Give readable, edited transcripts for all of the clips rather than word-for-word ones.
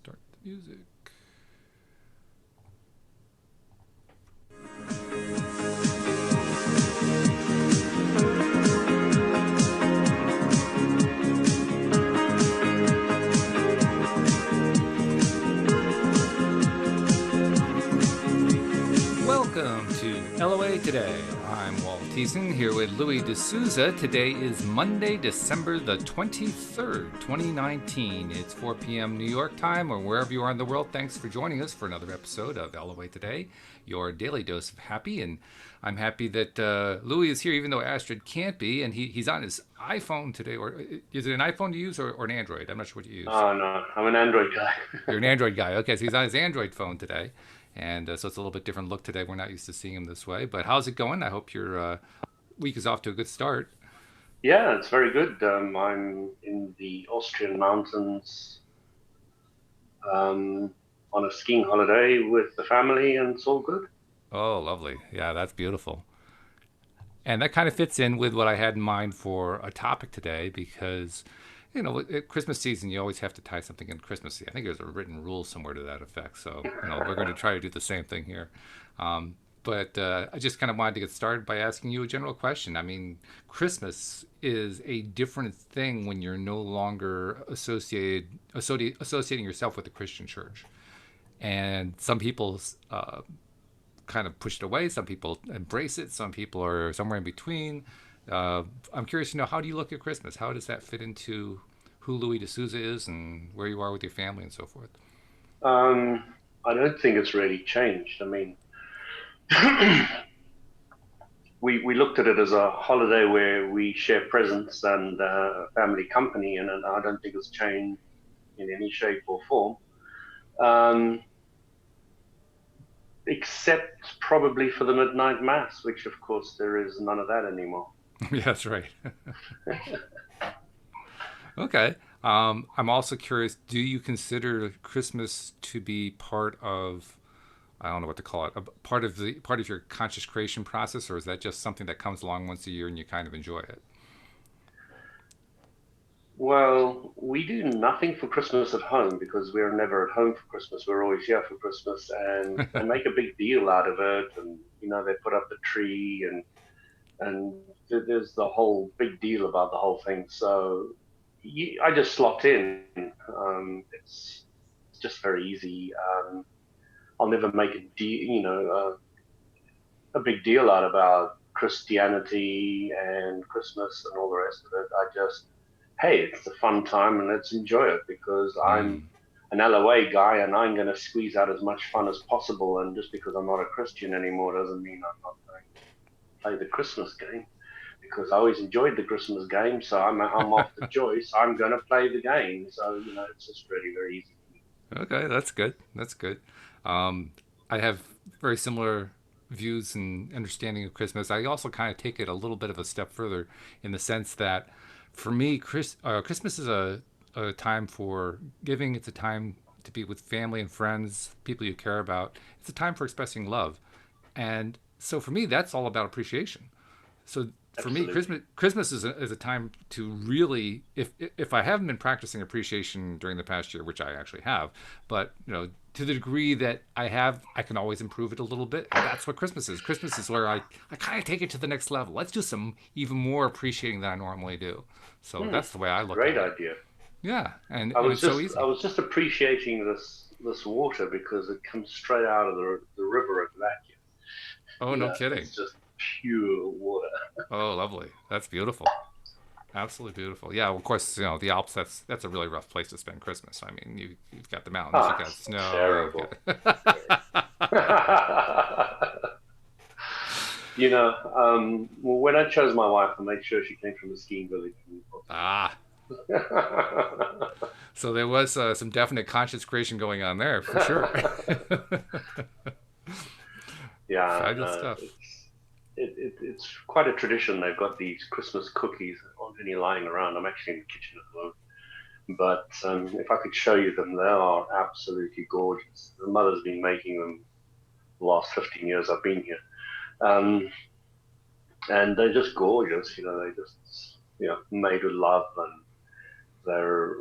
Start the music. Welcome to LOA Today. I'm Walt here with Louis D'Souza. Today is Monday, December the 23rd, 2019. It's 4 p.m. New York time or wherever you are in the world. Thanks for joining us for another episode of LOA Today, your daily dose of happy. And I'm happy that Louis is here, even though Astrid can't be. And he's on his iPhone today. Or is it an iPhone you use or an Android? I'm not sure what you use. Oh, no. I'm an Android guy. You're an Android guy. Okay, so he's on his Android phone today. And so it's a little bit different look today. We're not used to seeing him this way. But how's it going? I hope your week is off to a good start. Yeah, it's very good. I'm in the Austrian mountains on a skiing holiday with the family, and it's all good. Oh, lovely. Yeah, that's beautiful. And that kind of fits in with what I had in mind for a topic today because, you know, at Christmas season, you always have to tie something in Christmas. I think there's a written rule somewhere to that effect. So, you know, we're going to try to do the same thing here. But I just kind of wanted to get started by asking you a general question. I mean, Christmas is a different thing when you're no longer associating yourself with the Christian church. And some people kind of push it away. Some people embrace it. Some people are somewhere in between. I'm curious to know, how do you look at Christmas? How does that fit into who Louis D'Souza is and where you are with your family and so forth? I don't think it's really changed. I mean, we looked at it as a holiday where we share presents and family company, and I don't think it's changed in any shape or form. Um, Except probably for the midnight mass, which of course there is none of that anymore. Yeah, that's right. Okay. I'm also curious, do you consider Christmas to be part of, I don't know what to call it, a part of your conscious creation process, or is that just something that comes along once a year and you kind of enjoy it? Well, we do nothing for Christmas at home because we're never at home for Christmas. We're always here for Christmas, and they make a big deal out of it. And they put up the tree, and there's the whole big deal about the whole thing. So I just slot in. It's just very easy. I'll never make a big deal out about Christianity and Christmas and all the rest of it. I just, hey, it's a fun time and let's enjoy it because I'm Mm. an LOA guy and I'm going to squeeze out as much fun as possible. And just because I'm not a Christian anymore doesn't mean I'm not going to play the Christmas game because I always enjoyed the Christmas game. So I'm off the choice. I'm going to play the game. So, it's just really very easy for me. Okay, that's good. That's good. Um, I have very similar views and understanding of Christmas. I also kind of take it a little bit of a step further in the sense that for me, Christmas is a time for giving. It's a time to be with family and friends, people you care about. It's a time for expressing love. And so for me, that's all about appreciation. So for me, Absolutely. Christmas is a time to really, if I haven't been practicing appreciation during the past year, which I actually have, but to the degree that I have, I can always improve it a little bit. And that's what Christmas is. Christmas is where I kind of take it to the next level. Let's do some even more appreciating than I normally do. So Hmm, that's the way I look great at it. idea. Yeah, I and was it's so just I easy. was just appreciating this water because it comes straight out of the river at Latvia. Oh, no It's kidding. just pure water. Oh, lovely. That's beautiful. Absolutely beautiful. Yeah, well, of course, the Alps. That's a really rough place to spend Christmas. I mean, you've got the mountains, you've Ah, got it's snow, you've terrible. got. Well, when I chose my wife, I made sure she came from a skiing village. Ah, so there was some definite conscious creation going on there for sure. Yeah, Fabulous stuff. it's quite a tradition. They've got these Christmas cookies that aren't any lying around. I'm actually in the kitchen at the moment. But if I could show you them, they are absolutely gorgeous. The mother's been making them the last 15 years I've been here. Um, and they're just gorgeous. They just, made with love and they're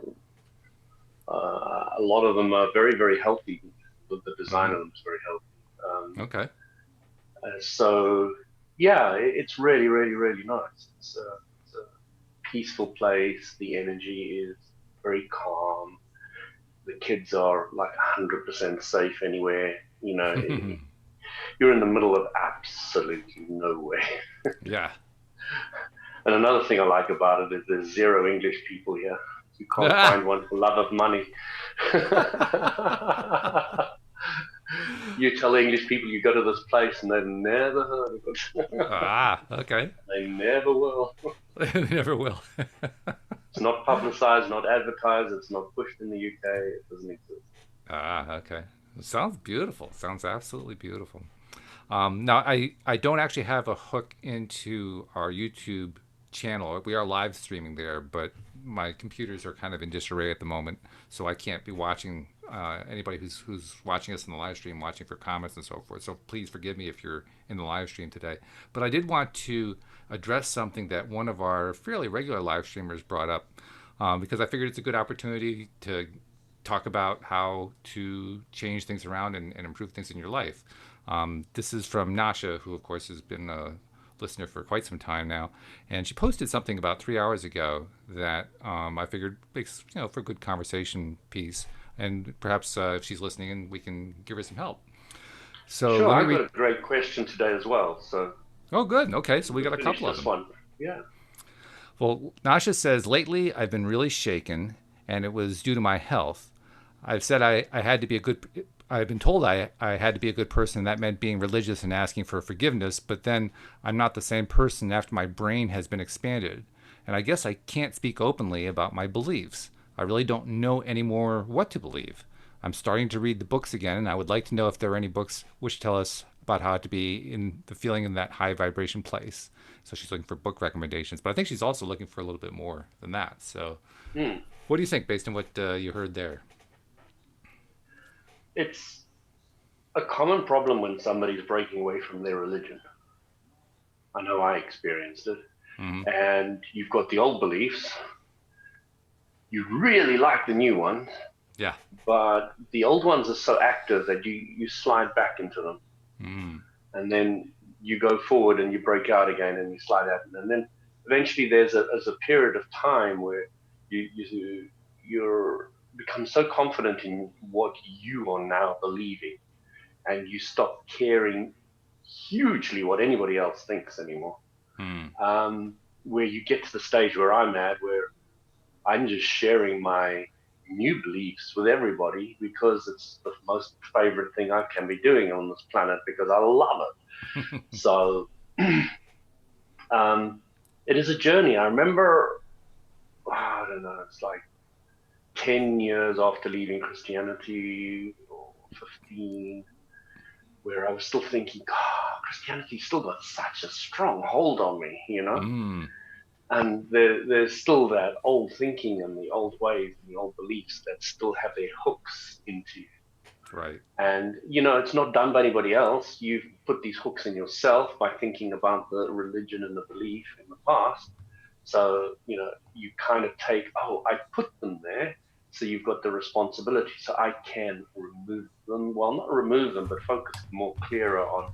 A lot of them are very, very healthy. The design Mm, of them is very healthy. okay. So yeah, it's really, really, really nice. It's a peaceful place. The energy is very calm. The kids are like 100% safe anywhere. You know, you're in the middle of absolutely nowhere. Yeah. And another thing I like about it is there's zero English people here. You can't find one for love of money. You tell English people you go to this place and they've never heard of it. Okay. They never will. They never will. It's not publicized, not advertised, it's not pushed in the UK, it doesn't exist. Okay. Sounds beautiful. Sounds absolutely beautiful. Now, I don't actually have a hook into our YouTube channel. We are live streaming there, but my computers are kind of in disarray at the moment, so I can't be watching anybody who's watching us in the live stream, watching for comments and so forth. So please forgive me if you're in the live stream today. But I did want to address something that one of our fairly regular live streamers brought up, because I figured it's a good opportunity to talk about how to change things around and improve things in your life. This is from Nasha, who, of course, has been a listener for quite some time now. And she posted something about 3 hours ago that I figured makes, for a good conversation piece. And perhaps if she's listening, and we can give her some help. So Sure, let me I've got read. a great question today as well, so Oh, good. Okay. So we we'll got a finish couple of this them. one. Yeah. Well, Nasha says, lately I've been really shaken, and it was due to my health. I've said I had to be a good. I've been told I had to be a good person. And that meant being religious and asking for forgiveness. But then I'm not the same person after my brain has been expanded. And I guess I can't speak openly about my beliefs. I really don't know anymore what to believe. I'm starting to read the books again, and I would like to know if there are any books which tell us about how to be in the feeling in that high vibration place. So she's looking for book recommendations, but I think she's also looking for a little bit more than that. So, Hmm. what do you think based on what you heard there? It's a common problem when somebody's breaking away from their religion. I know I experienced it. Mm-hmm. And you've got the old beliefs. You really like the new ones, Yeah. but the old ones are so active that you slide back into them. Mm. And then you go forward and you break out again and you slide out. And then eventually there's a period of time where you're become so confident in what you are now believing and you stop caring hugely what anybody else thinks anymore. Mm. Where you get to the stage where I'm at, where I'm just sharing my new beliefs with everybody because it's the most favorite thing I can be doing on this planet because I love it. So um, it is a journey. I remember, I don't know, it's like 10 years after leaving Christianity or 15, where I was still thinking, God, Christianity still got such a strong hold on me, you know? Mm. And there's still that old thinking and the old ways and the old beliefs that still have their hooks into you. Right. And, you know, it's not done by anybody else. You've put these hooks in yourself by thinking about the religion and the belief in the past. So, you know, you kind of take, oh, I put them there. So you've got the responsibility. So I can remove them. Well, not remove them, but focus more clearer on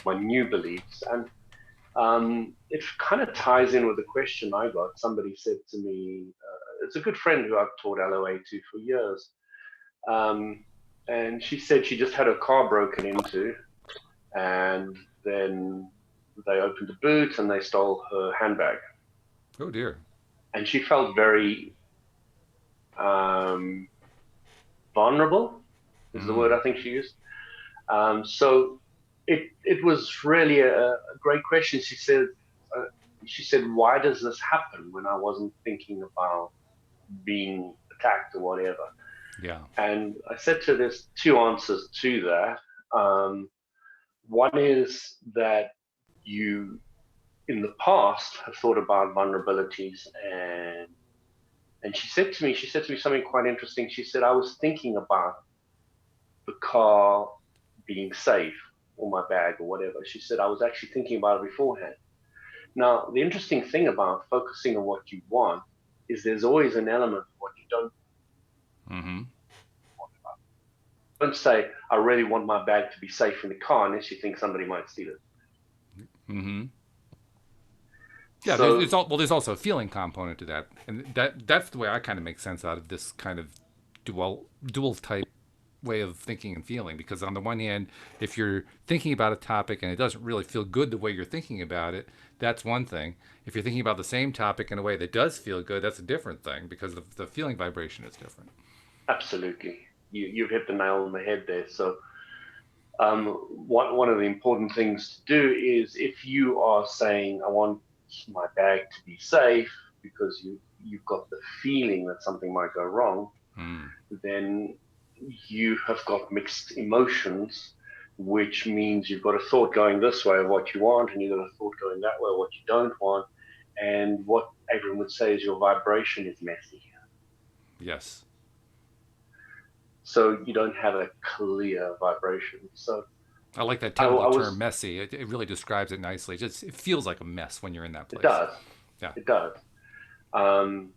my new beliefs. And it kind of ties in with the question I got. Somebody said to me, it's a good friend who I've taught LOA to for years. Um, and she said she just had her car broken into, and then they opened the boot and they stole her handbag. Oh dear. And she felt very um, vulnerable, is the word Mm. I think she used. So it was really a great question. Uh, she said, why does this happen when I wasn't thinking about being attacked or whatever? Yeah. And I said to her, there's two answers to that. One is that you, in the past, have thought about vulnerabilities, and she said to me something quite interesting. She said, I was thinking about the car being safe or my bag or whatever. She said, I was actually thinking about it beforehand. Now, the interesting thing about focusing on what you want is there's always an element of what you don't. Mm-hmm. Don't say, I really want my bag to be safe in the car unless you think somebody might steal it. Mm-hmm. Yeah, So, there's also a feeling component to that, and that's the way I kind of make sense out of this kind of dual type way of thinking and feeling. Because on the one hand, if you're thinking about a topic and it doesn't really feel good the way you're thinking about it, that's one thing. If you're thinking about the same topic in a way that does feel good, that's a different thing because the feeling vibration is different. absolutely. You've hit the nail on the head there. So, one of the important things to do is if you are saying, I want my bag to be safe because you've got the feeling that something might go wrong, Mm. then you have got mixed emotions, which means you've got a thought going this way of what you want, and you've got a thought going that way of what you don't want. And what Adrian would say is your vibration is messy. Yes. So you don't have a clear vibration. So I like that I technical term, was, messy. It really describes it nicely. It feels like a mess when you're in that it place. does, Yeah. it does. Um,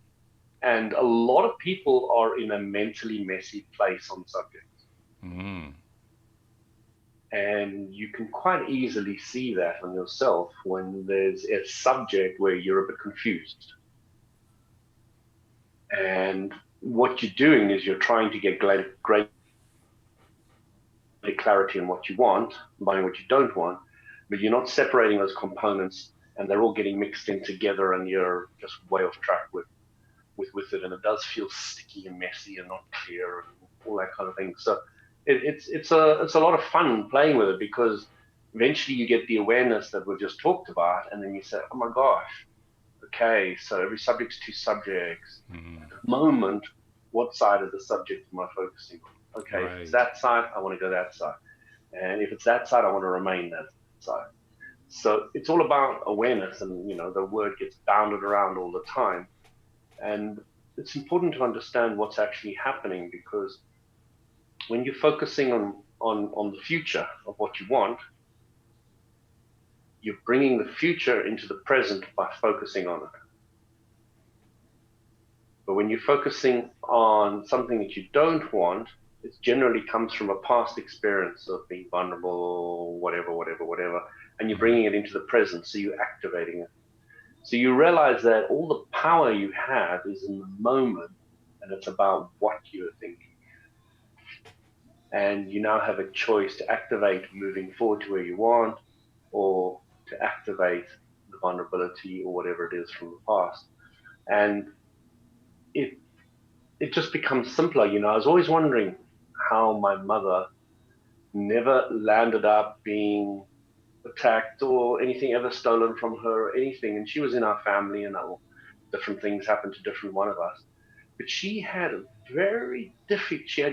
and a lot of people are in a mentally messy place on subjects. Mm. And you can quite easily see that on yourself when there's a subject where you're a bit confused. And what you're doing is you're trying to get great clarity on what you want, by what you don't want, but you're not separating those components and they're all getting mixed in together and you're just way off track with it. And it does feel sticky and messy and not clear and all that kind of thing. So it's a lot of fun playing with it because eventually you get the awareness that we've just talked about, and then you say, oh my gosh, okay, so every subject's two subjects. Mm. At the moment, what side of the subject am I focusing on? Okay, if it's Right. that side, I want to go that side. And if it's that side, I want to remain that side. So it's all about awareness, and the word gets bounded around all the time. And it's important to understand what's actually happening because when you're focusing on the future of what you want, you're bringing the future into the present by focusing on it. But when you're focusing on something that you don't want, it generally comes from a past experience of being vulnerable, whatever, whatever, whatever, and you're Mm. bringing it into the present, so you're activating it. So you realize that all the power you have is in the moment, and it's about what you're thinking. And you now have a choice to activate moving forward to where you want, or to activate the vulnerability or whatever it is from the past. And it it just becomes simpler. I was always wondering how my mother never landed up being attacked or anything ever stolen from her or anything. And she was in our family, and different things happened to different one of us. But she had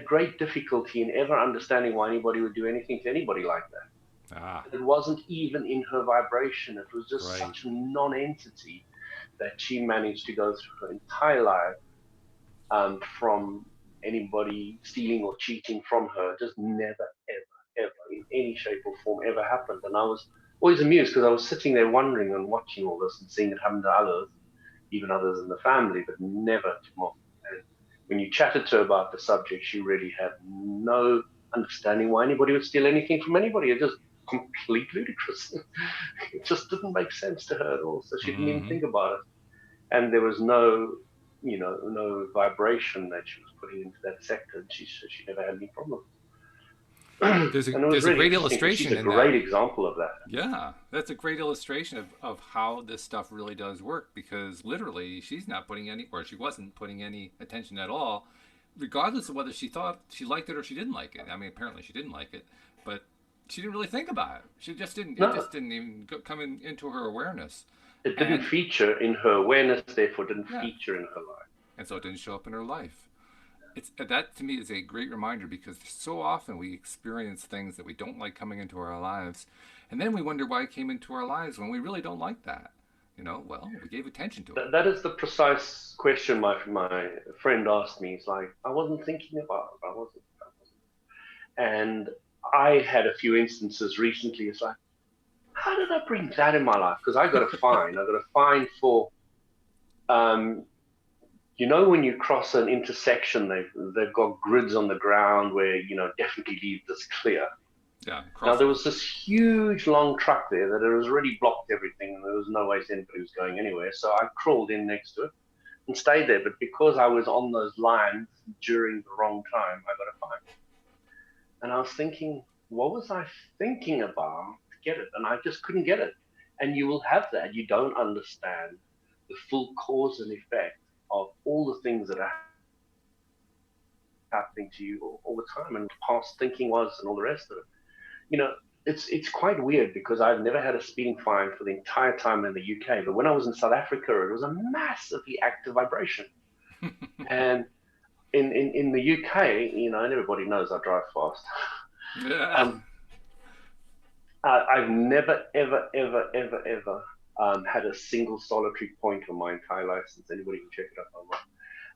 great difficulty in ever understanding why anybody would do anything to anybody like that. Ah. It wasn't even in her vibration. It was just Right. such a non-entity that she managed to go through her entire life, from anybody stealing or cheating from her. Just never, ever, ever, in any shape or form, ever happened. And I was always amused because I was sitting there wondering and watching all this and seeing it happen to others, even others in the family, but never to mom. And when you chatted to her about the subject, she really had no understanding why anybody would steal anything from anybody. It just complete ludicrous. It just didn't make sense to her at all. So she didn't even Mm-hmm. think about it. And there was no vibration that she was putting into that sector. And she never had any problems. And it was There's a really great interesting because she's illustration a in that. great example of that. Yeah, that's a great illustration of how this stuff really does work because literally she's not putting any, or she wasn't putting any attention at all, regardless of whether she thought she liked it or she didn't like it. I mean, apparently she didn't like it, but she didn't really think about it. She just didn't, it No, just didn't even come into her awareness. it didn't And feature in her awareness, therefore didn't yeah, feature in her life. and so it didn't show up in her life. It's that to me is a great reminder because so often we experience things that we don't like coming into our lives, and then we wonder why it came into our lives when we really don't like that. Well, we gave attention to it. That is the precise question my friend asked me. It's like, I wasn't thinking about it. And I had a few instances recently. It's like, how did I bring that in my life? Because I got a fine. I got a fine for um, you know, when you cross an intersection, they've got grids on the ground where, you know, definitely leave this clear. Yeah, Now, there crosswalk. was this huge long truck there that had already blocked everything, and there was no way anybody was going anywhere. So I crawled in next to it and stayed there. But because I was on those lines during the wrong time, I got a fine. And I was thinking, what was I thinking about to get it? And I just couldn't get it. And you will have that. You don't understand the full cause and effect of all the things that are happening to you all the time, and past thinking was, and all the rest of it. You know, it's quite weird because I've never had a speeding fine for the entire time in the UK. But when I was in South Africa, it was a massively active vibration. And in the UK, you know, and everybody knows I drive fast. Yeah. Um, I've never, ever, ever, ever, ever had a single solitary point on my entire license. Anybody can check it up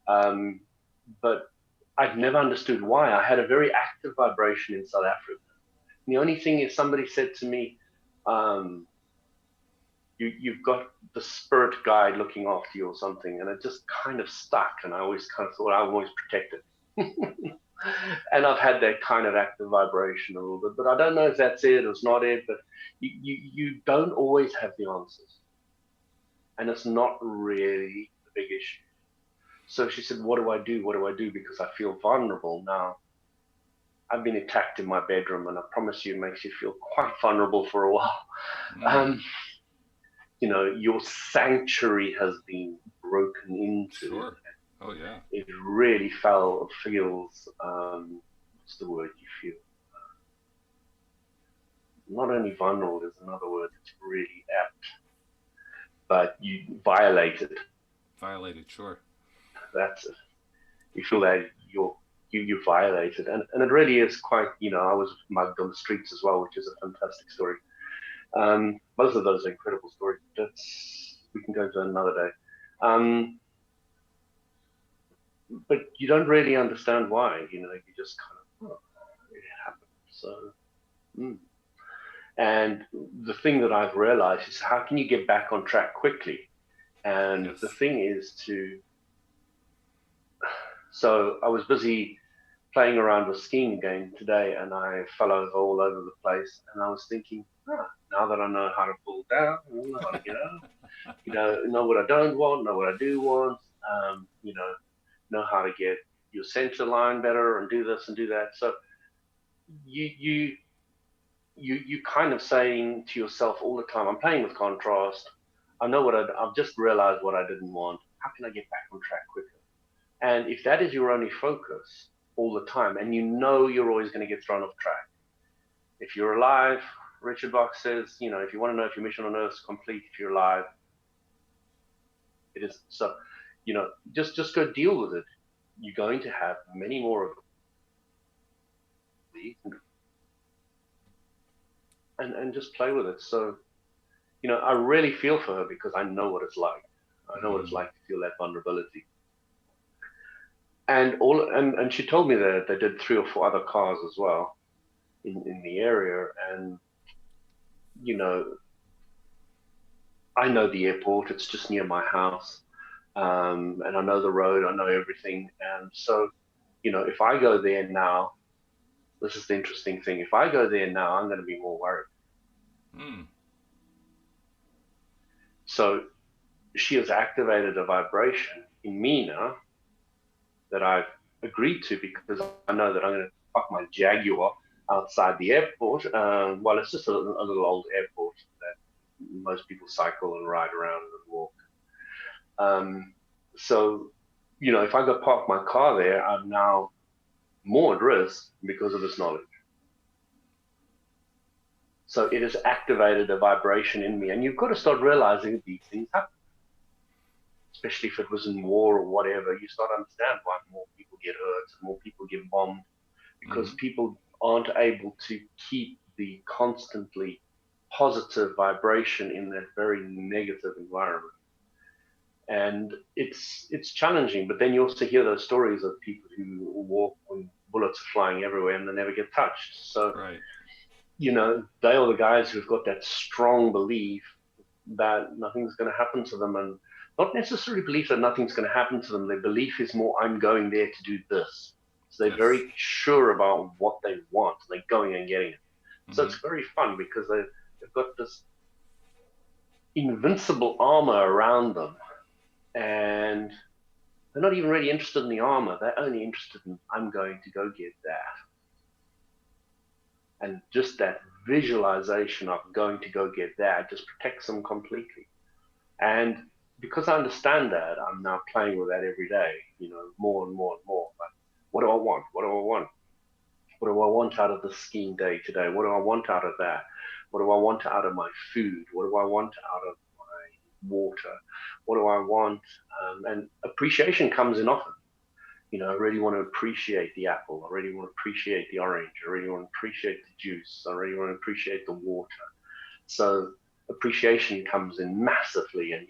online. But I've never understood why. I had a very active vibration in South Africa. And the only thing is, somebody said to me, um, you've got the spirit guide looking after you or something. And it just kind of stuck. And I always kind of thought I'm always protected. And I've had that kind of active vibration a little bit, but I don't know if that's it or it's not it. But you don't always have the answers, and it's not really the big issue. So she said, "What do I do? What do I do? Because I feel vulnerable now. I've been attacked in my bedroom, and I promise you, it makes you feel quite vulnerable for a while. Mm, You know, your sanctuary has been broken into. sure. Oh yeah. It really feels. What's the word you feel? Not only vulnerable is another word that's really apt, but you violate it. Violated. Sure. That's it. You feel that you violate it, and it really is quite. You know, I was mugged on the streets as well, which is a fantastic story. Both of those are incredible stories. That's we can go to another day. Um, but you don't really understand why. You know, you just kind of, oh, it happened. So. Mm. And the thing that I've realized is how can you get back on track quickly? And the Yes. thing is to, so I was busy playing around with skiing again today and I fell over all over the place. And I was thinking, now that I know how to pull down, I know how to get up, know what I don't want, know what I do want, know how to get your center line better and do this and do that. So you, you, you kind of saying to yourself all the time, I'm playing with contrast. I know I've just realized what I didn't want. How can I get back on track quicker? And if that is your only focus all the time, and you know you're always going to get thrown off track. If you're alive, Richard Bach says, if you want to know if your mission on Earth is complete, if you're alive, it is. So, just go deal with it. You're going to have many more of these, and just play with it. So, I really feel for her because I know what it's like. I know what it's Mm, like to feel that vulnerability. And she told me that they did 3 or 4 other cars as well in the area. And, you know, I know the airport, it's just near my house. And I know the road, I know everything. And so, if I go there now, this is the interesting thing. If I go there now, I'm going to be more worried. mm, So she has activated a vibration in me now that I've agreed to because I know that I'm going to park my Jaguar outside the airport. Well, it's just a little old airport that most people cycle and ride around and walk. So, if I go park my car there, I'm now more at risk because of this knowledge. So it has activated a vibration in me. And you've got to start realizing these things happen, especially if it was in war or whatever. You start to understand why more people get hurt, more people get bombed, because mm, people aren't able to keep the constantly positive vibration in that very negative environment. And it's challenging, but then you also hear those stories of people who walk when bullets are flying everywhere and they never get touched. So, right. they are the guys who've got that strong belief. that nothing's going to happen to them, and not necessarily belief that nothing's going to happen to them. Their belief is more, I'm going there to do this. So they're Yes. very sure about what they want. They're going and getting it. So Mm-hmm. it's very fun because they've got this invincible armor around them, and they're not even really interested in the armor. They're only interested in, I'm going to go get that. And just that visualization of going to go get that just protects them completely. And because I understand that, I'm now playing with that every day, more and more and more. But what do I want? What do I want? What do I want out of the skiing day today? What do I want out of that? What do I want out of my food? What do I want out of my water? What do I want? And appreciation comes in often. I really want to appreciate the apple. I really want to appreciate the orange. I really want to appreciate the juice. I really want to appreciate the water. So appreciation comes in massively, and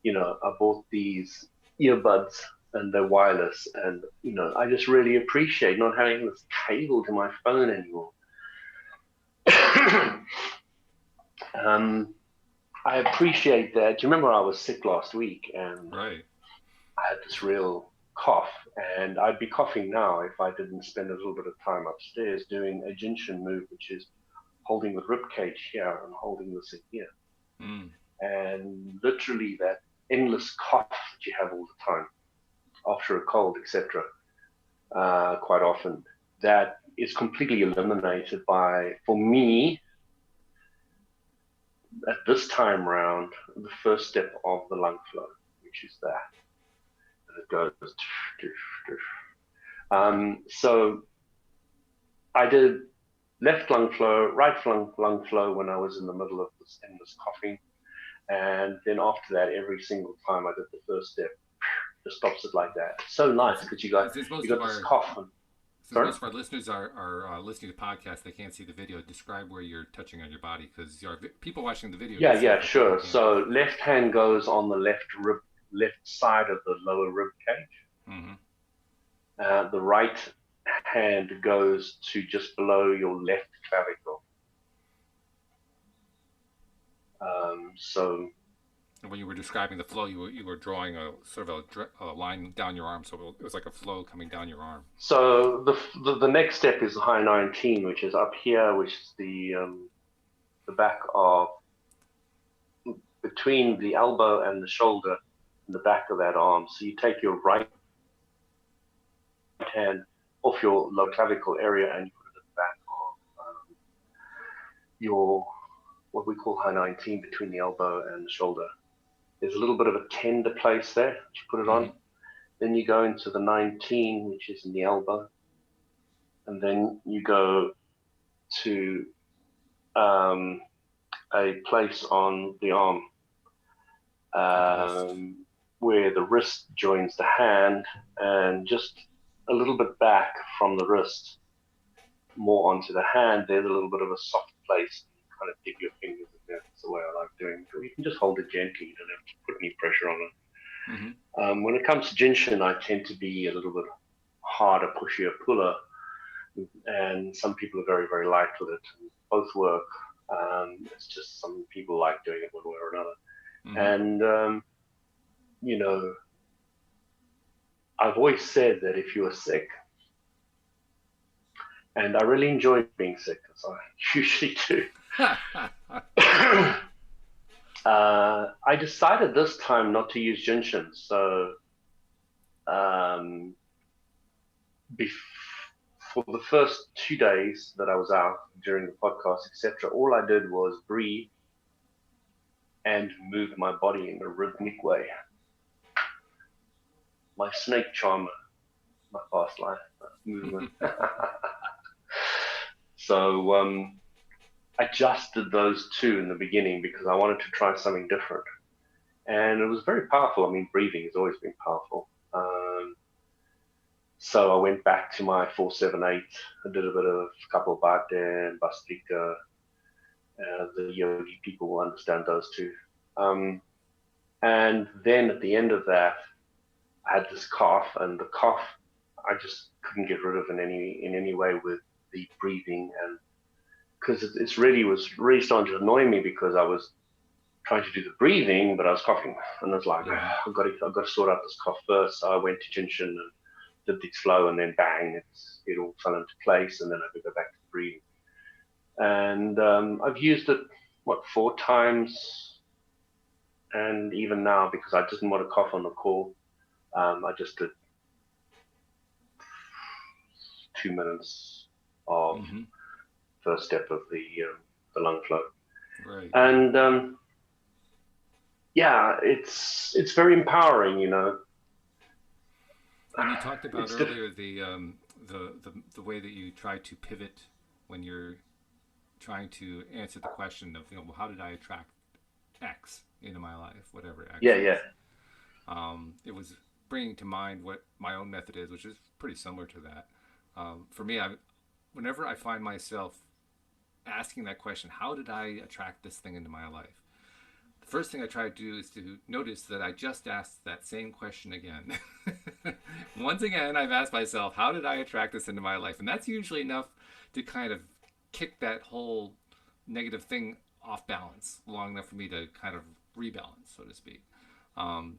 I bought these earbuds and they're wireless, and I just really appreciate not having this cable to my phone anymore. I appreciate that. Do you remember I was sick last week and Right. I had this real cough, and I'd be coughing now if I didn't spend a little bit of time upstairs doing a Jinshin move, which is holding the rib cage here and holding this in here. Mm. And literally that endless cough that you have all the time after a cold, etc. Quite often, that is completely eliminated by, for me, at this time round, the first step of the lung flow, which is that. And it goes. So I did left lung flow, right lung flow when I was in the middle of this endless coughing. And then after that, every single time I did the first step, just stops it like that. It's so nice because you got Since you most of got this our cough. And, since sorry? most of our listeners are listening to podcasts, they can't see the video. Describe where you're touching on your body, because people watching the video can see Yeah, it, but people sure. can't. So left hand goes on the left side of the lower rib cage. Mm-hmm. The right hand goes to just below your left clavicle. So And when you were describing the flow, you were drawing a sort of a line down your arm, so it was like a flow coming down your arm. so the next step is the high 19, which is up here, which is the back of between the elbow and the shoulder, and the back of that arm. So you take your right hand off your low clavicle area and you put it at the back of your what we call high 19, between the elbow and the shoulder. There's a little bit of a tender place there that you put it Mm-hmm. on. Then you go into the 19, which is in the elbow, and then you go to a place on the arm, At the wrist. where the wrist joins the hand, and just a little bit back from the wrist, more onto the hand. There's a little bit of a soft place. You kind of dig your fingers in there. That's the way I like doing it. You can just hold it gently. You don't have to put any pressure on it. Mm-hmm. When it comes to Jinshin, I tend to be a little bit harder, pushier, puller, and some people are very, very light with it. Both work. It's just some people like doing it one way or another. Mm-hmm. And I've always said that if you are sick, and I really enjoy being sick, as I usually do. I decided this time not to use Jinshin. So for the first 2 days that I was out during the podcast, etc., all I did was breathe and move my body in a rhythmic way. My snake charmer, my past life movement. So I just did those two in the beginning because I wanted to try something different. And it was very powerful. I mean, breathing has always been powerful. So I went back to my 478. I did a bit of Kapalbhati and Bastrika. The yogi people will understand those two. And then at the end of that, I had this cough, and the cough I just couldn't get rid of in any way with the breathing, and because it really was really starting to annoy me because I was trying to do the breathing, but I was coughing, and I was like, Mm-hmm. I've got to sort out this cough first. So I went to Jinshin and did the flow, and then bang, it all fell into place, and then I could go back to the breathing. And I've used it 4 times, and even now because I didn't want to cough on the call, I just did 2 minutes of Mm-hmm. first step of the lung flow, Right. and yeah, it's very empowering, you know. And you talked about It's diff- earlier the way that you try to pivot when you're trying to answer the question of, well, how did I attract X into my life, whatever X yeah, is. yeah, It was bringing to mind what my own method is, which is pretty similar to that. For me, whenever I find myself asking that question, how did I attract this thing into my life? The first thing I try to do is to notice that I just asked that same question again. Once again, I've asked myself, how did I attract this into my life? And that's usually enough to kind of kick that whole negative thing off balance long enough for me to kind of rebalance, so to speak.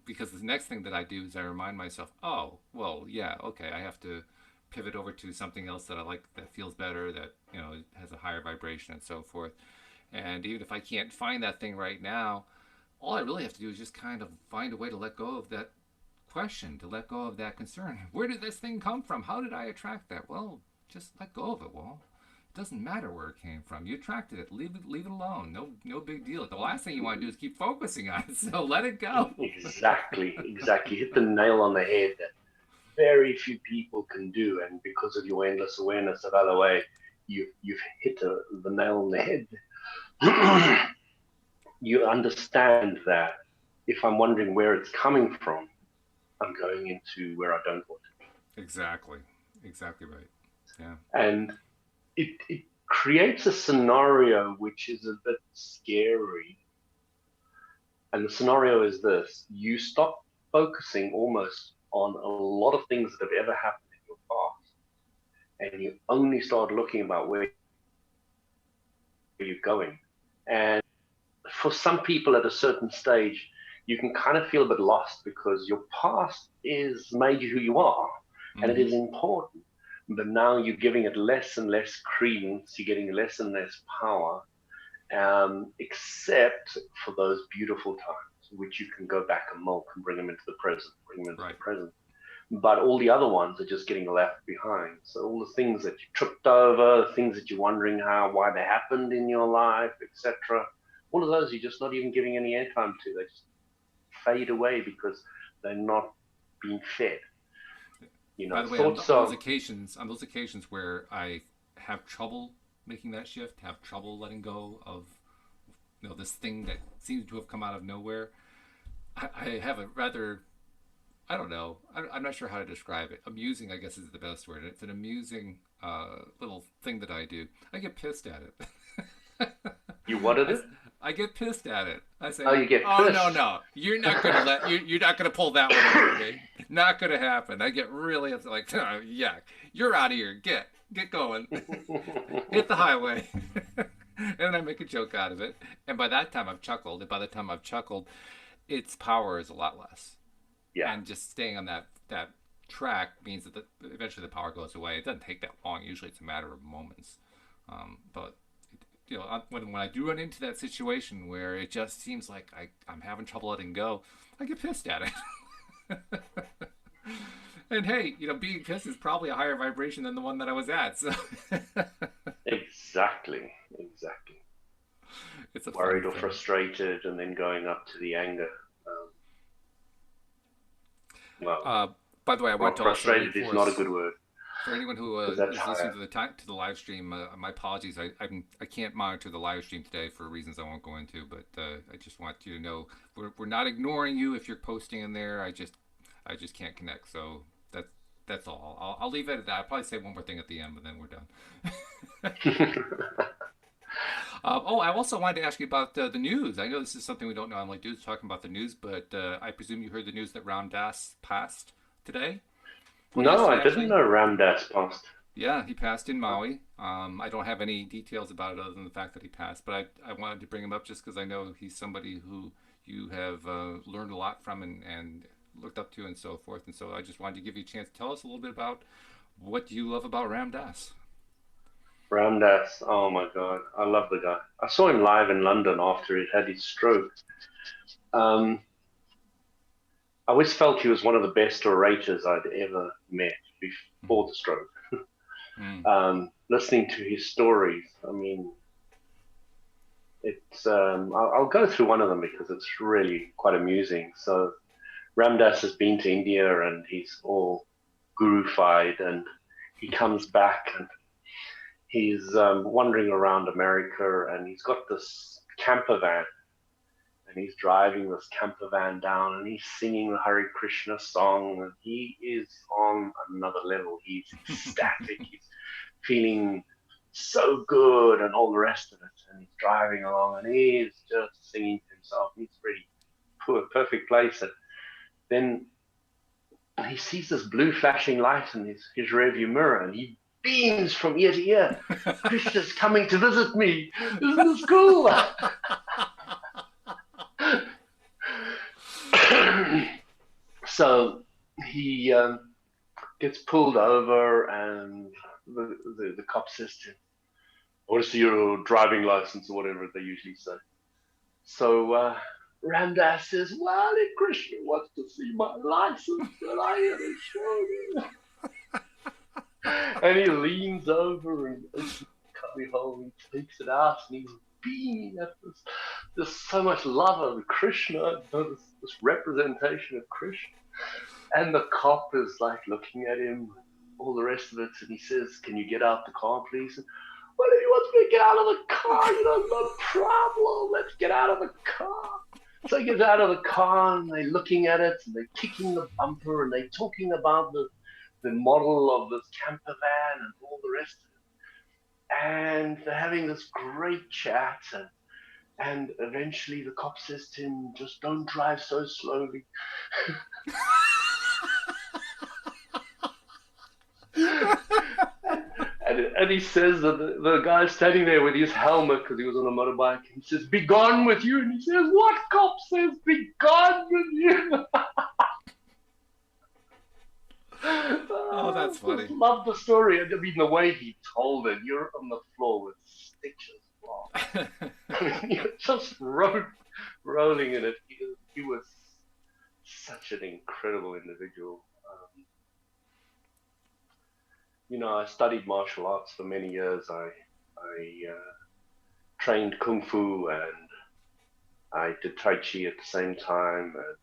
Because the next thing that I do is I remind myself, oh, well, yeah, okay, I have to pivot over to something else that I like, that feels better, that has a higher vibration and so forth. And even if I can't find that thing right now, all I really have to do is just kind of find a way to let go of that question, to let go of that concern. Where did this thing come from? How did I attract that? Well, just let go of it, Walt. It doesn't matter where it came from. You attracted it. Leave it alone. No big deal. The last thing you want to do is keep focusing on it. So let it go. exactly. Hit the nail on the head that very few people can do, and because of your endless awareness of LOA, you've hit the nail on the head. You understand that if I'm wondering where it's coming from, I'm going into where I don't want to Exactly. Exactly right. Yeah. be. And it creates a scenario which is a bit scary. And the scenario is this: you stop focusing almost on a lot of things that have ever happened in your past, and you only start looking about where you're going. And for some people at a certain stage, you can kind of feel a bit lost because your past is made you who you are, and it Mm-hmm. is important. But now you're giving it less and less credence, you're getting less and less power, except for those beautiful times, which you can go back and milk and bring them into the present, bring them into Right. the present. But all the other ones are just getting left behind. So all the things that you tripped over, the things that you're wondering why they happened in your life, etc., all of those you're just not even giving any airtime to. They just fade away because they're not being fed. You By know, the way, thoughts on those are, occasions, where I have trouble making that shift, have trouble letting go of this thing that seems to have come out of nowhere, I have a rather, I don't know, I'm not sure how to describe it. Amusing, I guess, is the best word. It's an amusing little thing that I do. I get pissed at it. you wanted I, it? I get pissed at it. I Oh, say, you get "Oh no, pissed. no, you're not gonna you're not gonna pull that one over me. Not gonna happen." I get really upset, like, oh, "Yeah, you're out of here. Get going, hit the highway." And then I make a joke out of it. And by that time I've chuckled. And by the time I've chuckled, its power is a lot less. Yeah. And just staying on that track means that eventually the power goes away. It doesn't take that long. Usually it's a matter of moments. But when I do run into that situation where it just seems like I'm having trouble letting go, I get pissed at it. And hey, being pissed is probably a higher vibration than the one that I was at. So Exactly. it's a fun Worried or thing. frustrated, and then going up to the anger. Um, well, Uh, by the way, I want well, to also frustrated is not a reinforce good word for anyone who because that's is listening higher. to the live stream. My apologies. I can't monitor the live stream today for reasons I won't go into. But I just want you to know we're not ignoring you if you're posting in there. I just can't connect. So that's all. I'll leave it at that. I'll probably say one more thing at the end, but then we're done. I also wanted to ask you about the news. I know this is something we don't normally do, talking about the news, but I presume you heard the news that Ram Dass passed today, or No, yesterday, I didn't actually. know Ramdas passed. Yeah, he passed in Maui. I don't have any details about it other than the fact that he passed, but I wanted to bring him up just because I know he's somebody who you have learned a lot from and looked up to and so forth. And so I just wanted to give you a chance to tell us a little bit about what you love about Ram Dass. Ram Dass, oh my God, I love the guy. I saw him live in London after he had his stroke. Um, I always felt he was one of the best orators I'd ever met before the stroke. Mm. Listening to his stories, I mean, I'll go through one of them because it's really quite amusing. So Ram Dass has been to India and he's all gurufied, and he comes back and he's wandering around America, and he's got this camper van, and he's driving this camper van down, and he's singing the Hare Krishna song, and he is on another level. He's ecstatic. He's feeling so good and all the rest of it. And he's driving along, and he's just singing to himself. He's pretty poor, perfect place. And then he sees this blue flashing light in his rearview mirror, and he beams from ear to ear. Krishna's coming to visit me. Isn't this cool? So he gets pulled over, and the cop says to him, "I want to see your driving license," or whatever they usually say. So Ram Dass says, "Well, if Krishna wants to see my license, then I gotta show him." And he leans over and opens the cubby hole and takes it out, and he's beaming at this. There's so much love of Krishna, this representation of Krishna. And the cop is like looking at him, all the rest of it, and he says, "Can you get out the car, please?" And, "Well, if he wants me to get out of the car, no problem. Let's get out of the car." So he gets out of the car, and they're looking at it, and they're kicking the bumper, and they're talking about the model of this camper van and all the rest of it. And they're having this great chat, and eventually the cop says to him, "Just don't drive so slowly." And he says that the guy's standing there with his helmet because he was on a motorbike. And he says, "Be gone with you." And he says, "What cop says be gone with you?" Oh, that's I funny. love the story. I mean, the way he told it, you're on the floor with stitches. Wow. I mean, you're just rolling in it. He was such an incredible individual. I studied martial arts for many years. I trained kung fu, and I did tai chi at the same time. And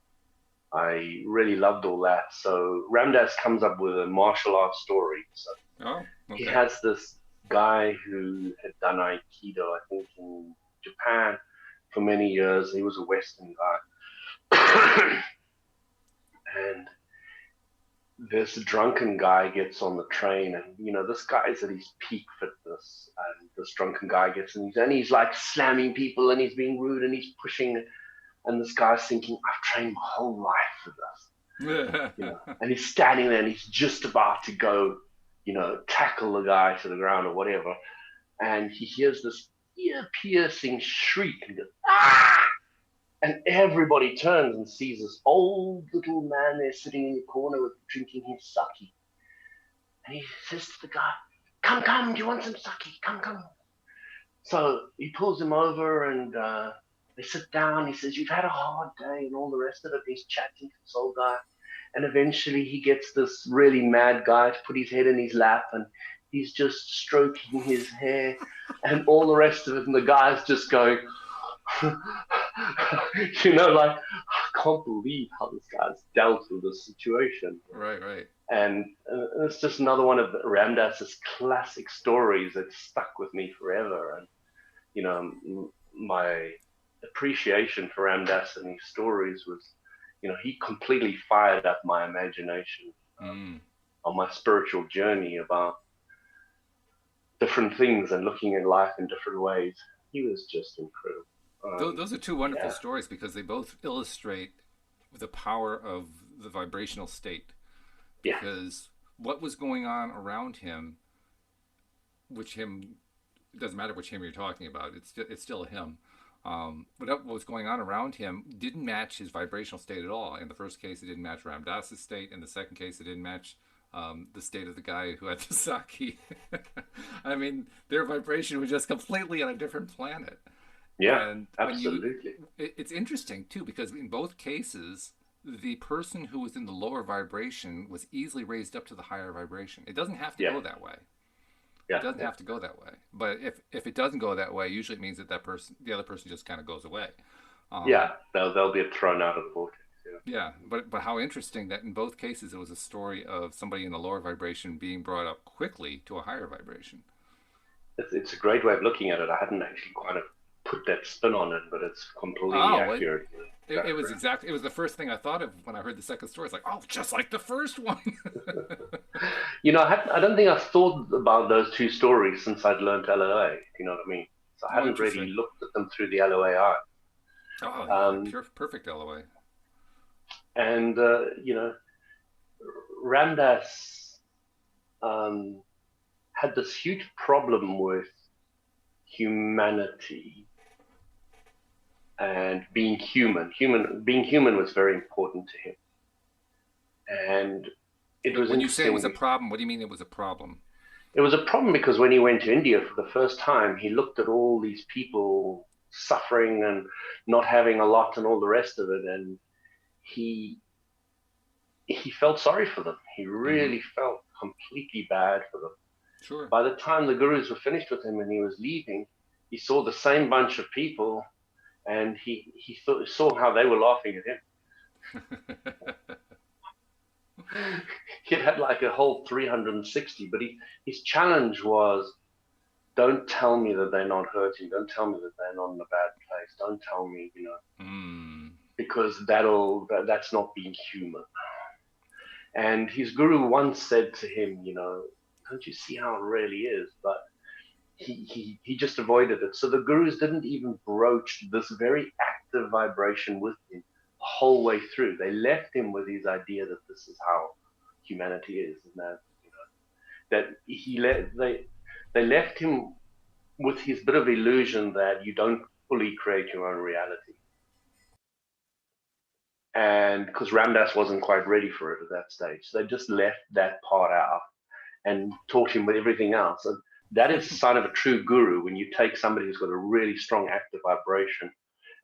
I really loved all that. So Ram Dass comes up with a martial arts story. So Oh, he okay. has this guy who had done Aikido, I think, in Japan for many years. He was a Western guy. And this drunken guy gets on the train, and this guy's at his peak fitness, and this drunken guy gets in, and he's like slamming people, and he's being rude, and he's pushing, and this guy's thinking, "I've trained my whole life for this," and he's standing there, and he's just about to go, tackle the guy to the ground or whatever, and he hears this ear-piercing shriek, and goes, "Ah!" And everybody turns and sees this old little man there sitting in the corner with drinking his sake. And he says to the guy, Come, do you want some sake? Come. So he pulls him over, and they sit down. He says, "You've had a hard day," and all the rest of it. He's chatting to this old guy. And eventually he gets this really mad guy to put his head in his lap, and he's just stroking his hair and all the rest of it. And the guy's just going, like, I can't believe how this guy's dealt with this situation. Right. And it's just another one of Ram Dass's classic stories that stuck with me forever. And, my appreciation for Ram Dass and his stories was, he completely fired up my imagination on my spiritual journey about different things and looking at life in different ways. He was just incredible. Those are two wonderful stories because they both illustrate the power of the vibrational state. Yeah. Because what was going on around him which hymn, it doesn't matter which hymn you're talking about, it's still a hymn. What was going on around him didn't match his vibrational state at all. In the first case, it didn't match Ram Dass's state. In the second case, it didn't match the state of the guy who had the sake. I mean, their vibration was just completely on a different planet. Yeah, And absolutely. it's interesting too, because in both cases, the person who was in the lower vibration was easily raised up to the higher vibration. It doesn't have to Yeah, go that way. It yeah, doesn't yeah. have to go that way. But if it doesn't go that way, usually it means that the other person just kind of goes away. Yeah, Um, they'll be thrown out of the vortex. Yeah. yeah, but how interesting that in both cases it was a story of somebody in the lower vibration being brought up quickly to a higher vibration. It's a great way of looking at it. I hadn't actually quite put that spin on it, but it's completely Oh, accurate. it was exactly, it was the first thing I thought of when I heard the second story. It's like, oh, just like the first one. I don't think I've thought about those two stories since I'd learned LOA. You know what I mean? So I Oh, hadn't really interesting. looked at them through the LOA eye. Oh yeah, Um, pure perfect LOA. and Ramdas um, had this huge problem with humanity and being human. Being human was very important to him, and it was When you say it interesting. was a problem, what do you mean it was a problem? It was a problem because when he went to India for the first time, he looked at all these people suffering and not having a lot and all the rest of it, and he he felt sorry for them. He Mm-hmm. really felt completely bad for them. Sure. By the time the gurus were finished with him and he was leaving, he saw the same bunch of people, and saw how they were laughing at him. He had like a whole 360, but his challenge was, don't tell me that they're not hurting. Don't tell me that they're not in a bad place. Don't tell me, mm. because that's not being human. And his guru once said to him, don't you see how it really is? But he just avoided it. So the gurus didn't even broach this very active vibration with him the whole way through. They left him with his idea that this is how humanity is, and that they left him with his bit of illusion that you don't fully create your own reality. And because Ramdas wasn't quite ready for it at that stage, so they just left that part out and taught him with everything else. And that is the sign of a true guru, when you take somebody who's got a really strong active vibration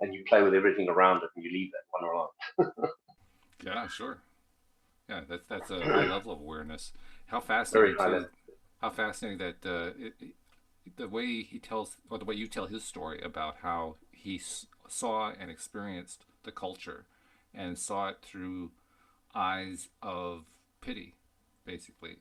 and you play with everything around it and you leave that one alone. Yeah, sure. Yeah, that's a high level of awareness. How Very fascinating high level. too. How fascinating that the way he tells, or the way you tell his story about how he saw and experienced the culture, and saw it through eyes of pity, basically.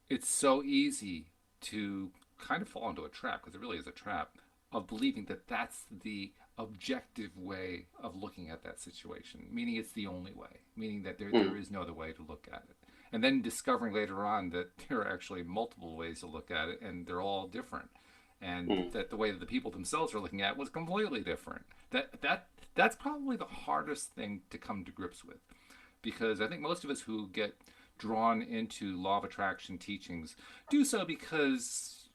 It's so easy to kind of fall into a trap, because it really is a trap, of believing that that's the objective way of looking at that situation, meaning it's the only way, meaning that there Mm, is no other way to look at it. And then discovering later on that there are actually multiple ways to look at it, and they're all different. And mm, that the way that the people themselves are looking at it was completely different. That's probably the hardest thing to come to grips with, because I think most of us who get drawn into law of attraction teachings do so because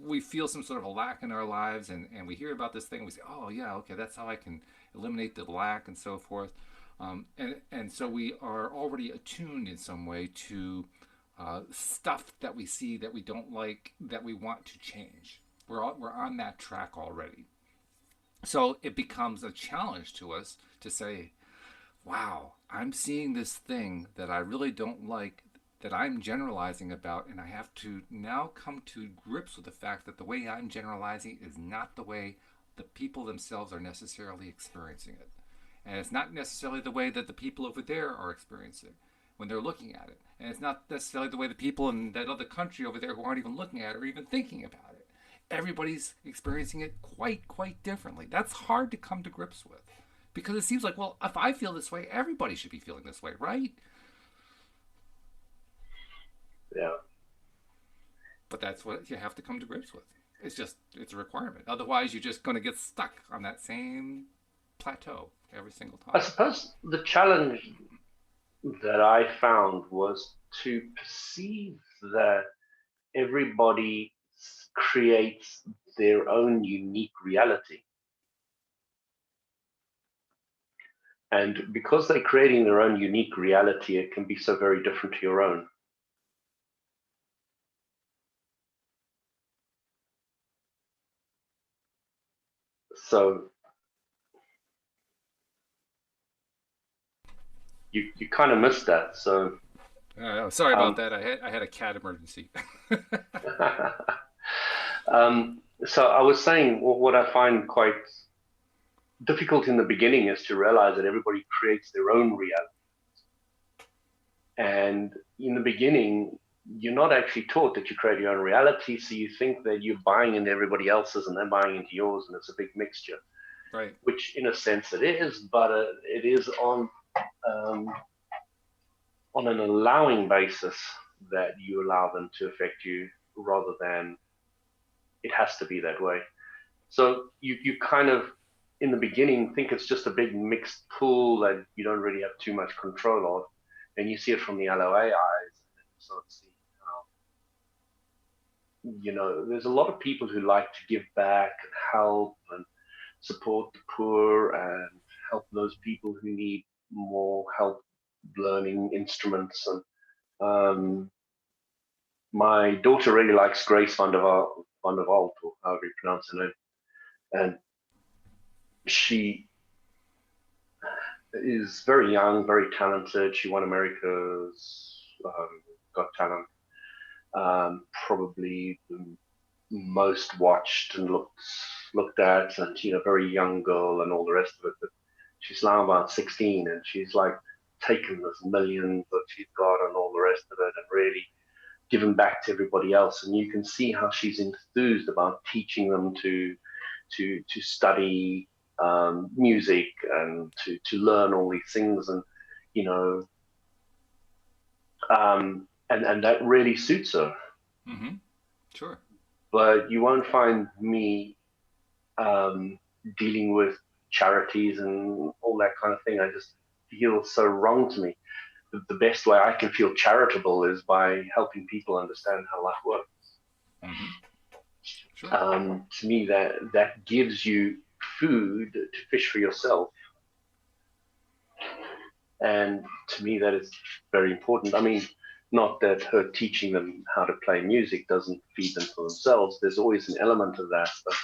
we feel some sort of a lack in our lives, and we hear about this thing and we say, oh yeah, okay, that's how I can eliminate the lack and so forth. And so we are already attuned in some way to stuff that we see that we don't like, that we want to change. We're on that track already. So it becomes a challenge to us to say, wow, I'm seeing this thing that I really don't like, that I'm generalizing about, and I have to now come to grips with the fact that the way I'm generalizing is not the way the people themselves are necessarily experiencing it. And it's not necessarily the way that the people over there are experiencing it when they're looking at it. And it's not necessarily the way the people in that other country over there who aren't even looking at it or even thinking about it. Everybody's experiencing it quite differently. That's hard to come to grips with, because it seems like, well, if I feel this way, everybody should be feeling this way, right? yeah. But that's what you have to come to grips with. It's a requirement. Otherwise, you're just going to get stuck on that same plateau every single I time. suppose the challenge that I found was to perceive that everybody creates their own unique reality. And because they're creating their own unique reality, it can be so very different to your own. So you kind of missed that. So sorry about that. I had a cat emergency. so I was saying, what I find quite difficult in the beginning is to realize that everybody creates their own reality. And in the beginning, you're not actually taught that you create your own reality, so you think that you're buying into everybody else's and they're buying into yours, and it's a big mixture. Right. Which, in a sense, it is, but it is on an allowing basis that you allow them to affect you, rather than it has to be that way. So you kind of, in the beginning, think it's just a big mixed pool that you don't really have too much control of, and you see it from the LOA eyes, and then you sort of see how, there's a lot of people who like to give back and help and support the poor and help those people who need more help learning instruments. And my daughter really likes Grace van der Walt, or however you pronounce her name, and she is very young, very talented. She won America's Got Talent, probably the most watched and looked at, and very young girl and all the rest of it. But she's now about 16, and she's like taken this million that she's got and all the rest of it, and really given back to everybody else. And you can see how she's enthused about teaching them to study music and to learn all these things, and and that really suits her. Mm-hmm. Sure. But you won't find me dealing with charities and all that kind of thing. I just feel so wrong to me. The best way I can feel charitable is by helping people understand how life works. Mm-hmm. Sure. To me, that gives you food to fish for yourself. And to me, that is very important. I mean, not that her teaching them how to play music doesn't feed them for themselves. There's always an element of that. But,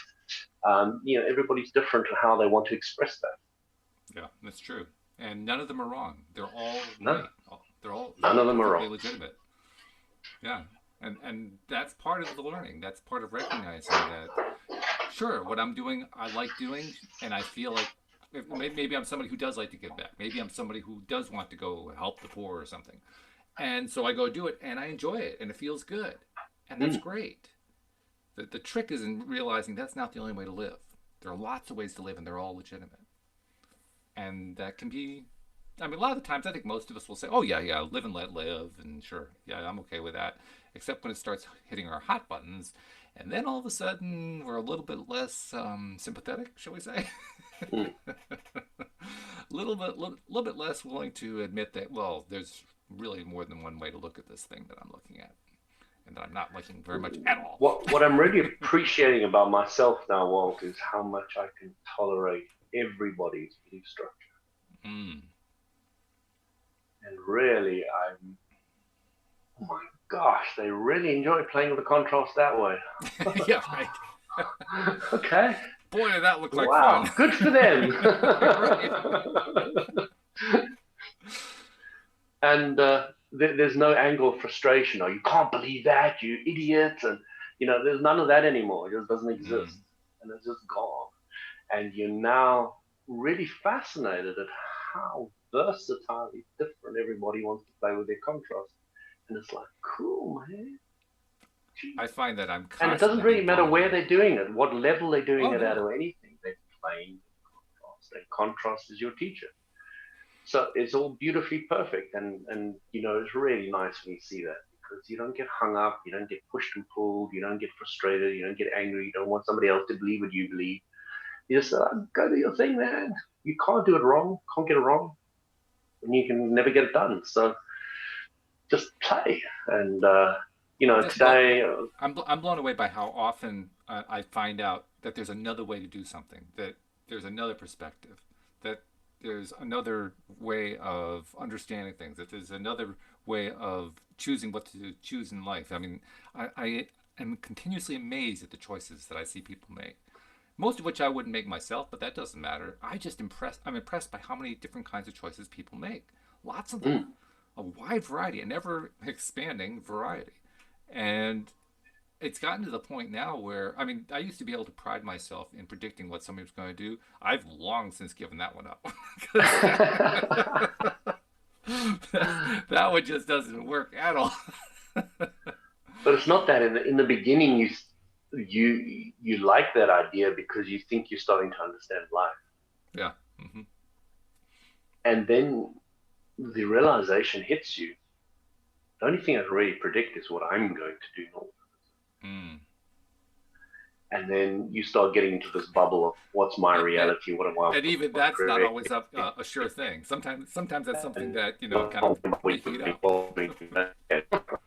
everybody's different in how they want to express that. Yeah, that's true. And none of them are wrong. They're all No. right. None of them are wrong. Legitimate. Yeah. And that's part of the learning. That's part of recognizing that, sure, what I'm doing, I like doing, and I feel like maybe I'm somebody who does like to give back. Maybe I'm somebody who does want to go help the poor or something. And so I go do it, and I enjoy it, and it feels good. And that's great. The trick is in realizing that's not the only way to live. There are lots of ways to live, and they're all legitimate. And that can be, I mean, a lot of the times I think most of us will say, oh, yeah, live and let live, and sure, yeah, I'm okay with that. Except when it starts hitting our hot buttons, and then all of a sudden we're a little bit less sympathetic, shall we say? A little bit less willing to admit that, well, there's really more than one way to look at this thing that I'm looking at, and that I'm not liking very much at all. What I'm really appreciating about myself now, Walt, is how much I can tolerate everybody's belief structure. Mm. And really, oh my gosh, they really enjoy playing with the contrast that way. Yeah, right. Okay. Boy, did that look like wow, fun. Good for them. And there's no angle of frustration. Oh, you can't believe that, you idiot. And, there's none of that anymore. It just doesn't exist. And it's just gone. And you're now really fascinated at how versatilely different everybody wants to play with their contrast. And it's like, cool, man. Jeez. I find that I'm constantly. And it doesn't really matter where they're doing it, what level they're doing it at, or anything. They're playing contrast. And contrast is your teacher. So it's all beautifully perfect. And it's really nice when you see that, because you don't get hung up, you don't get pushed and pulled, you don't get frustrated, you don't get angry, you don't want somebody else to believe what you believe. You just go do your thing, man. You can't do it wrong, can't get it wrong, and you can never get it done. So just play. And You know, I'm just blown. today, I'm blown away by how often I find out that there's another way to do something. That there's another perspective. That there's another way of understanding things. That there's another way of choosing what to choose in life. I mean, I am continuously amazed at the choices that I see people make. Most of which I wouldn't make myself, but that doesn't matter. I'm impressed by how many different kinds of choices people make. Lots of them. mm, A wide variety, a never expanding variety. And it's gotten to the point now where, I mean, I used to be able to pride myself in predicting what somebody was going to do. I've long since given that one up. That one just doesn't work at all. but it's not that. In the beginning, you like that idea because you think you're starting to understand life, Yeah. Hmm. and then the realization hits you. The only thing I can really predict is what I'm going to do now. Mm. And then you start getting into this bubble of what's my And, reality, what am I and even that's not always a sure thing. Sometimes that's something that kind of making it up.